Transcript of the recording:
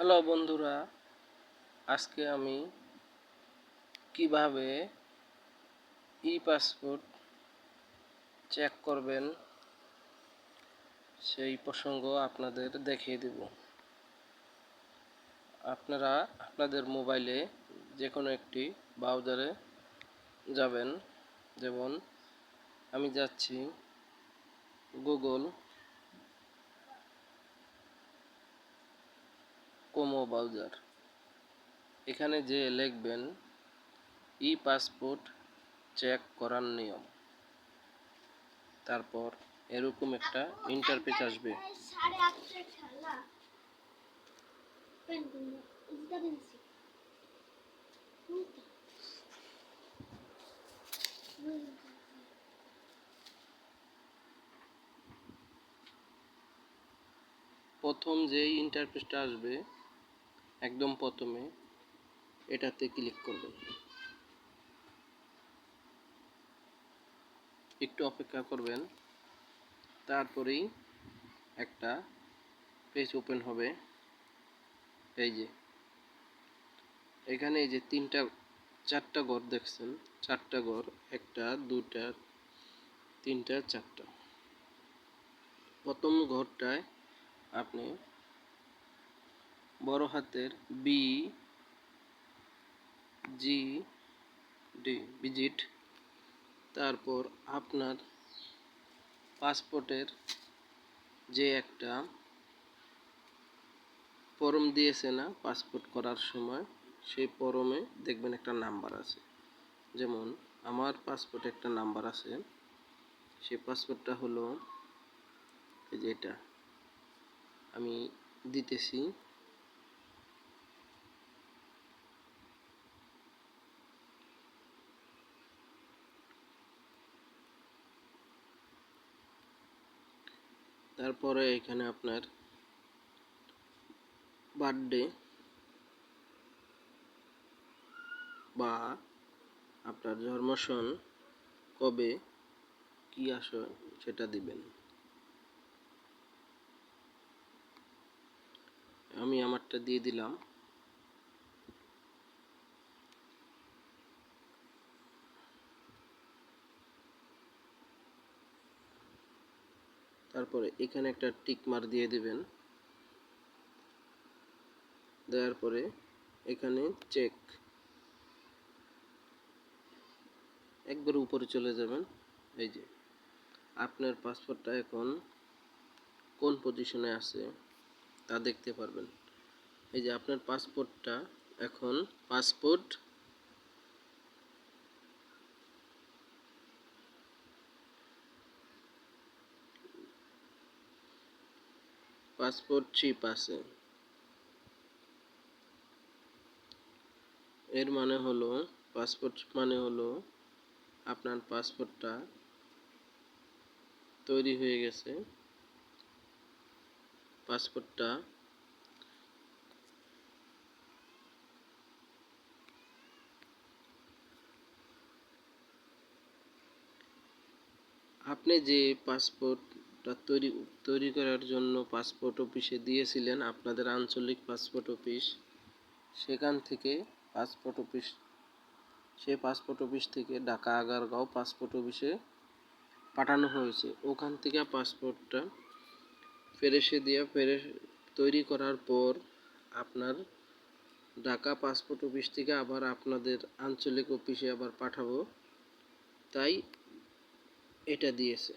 Hello বন্ধুরা, আজকে আমি কিভাবে পাসপোর্ট চেক করবেন সেই প্রসঙ্গ আপনাদের দেখিয়ে দেব। আপনারা আপনাদের মোবাইলে যে কোনো একটি ব্রাউজারে যাবেন, যেমন আমি যাচ্ছি গুগল ক্রোম ব্রাউজার। এখানে যে লিখবেন পাসপোর্ট চেক করার নিয়ম, তারপর এরকম একটা ইন্টারফেস আসবে। প্রথম যে ইন্টারফেসটা আসবে একদম প্রথমে, এটাতে ক্লিক করবেন। একটু অপেক্ষা করবেন, তারপরেই একটা পেজ ওপেন হবে। এই যে এখানে এই যে চারটা ঘর দেখছেন, চারটা ঘর, একটা দুটা তিনটা চারটা। প্রথম ঘরটায় আপনি বড় হাতের ভিজিট, তারপর আপনার পাসপোর্টের যে একটা ফর্ম দিয়েছে না পাসপোর্ট করার সময়, সেই ফর্মে দেখবেন একটা নাম্বার আছে। যেমন আমার পাসপোর্টে একটা নাম্বার আছে, সেই পাসপোর্টটা হলো এই যে এটা আমি দিতেছি। তারপরে এখানে আপনার বার্থডে বা আপনার জন্মসন কবে কি আসে সেটা দিবেন। আমি আমারটা দিয়ে দিলাম। তারপরে এখানে একটা টিক মার্ক দিয়ে দিবেন। দেওয়ার পরে এখানে চেক, একবার উপরে চলে যাবেন। এই যে আপনার পাসপোর্টটা এখন কোন পজিশনে আছে তা দেখতে পারবেন। এই যে আপনার পাসপোর্টটা এখন পাসপোর্ট 3 আছে। এর মানে হলো আপনার পাসপোর্টটা তৈরি হয়ে গেছে। পাসপোর্টটা আপনি যে পাসপোর্টটা তৈরি করার জন্য পাসপোর্ট অফিসে দিয়েছিলেন, আপনাদের আঞ্চলিক পাসপোর্ট অফিস, সেখান থেকে সেই পাসপোর্ট অফিস থেকে ঢাকা আগারগাঁও পাসপোর্ট অফিসে পাঠানো হয়েছে। ওখান থেকে পাসপোর্টটা তৈরি করার পর আপনার ঢাকা পাসপোর্ট অফিস থেকে আবার আপনাদের আঞ্চলিক অফিসে আবার পাঠাবো, তাই এটা দিয়েছে।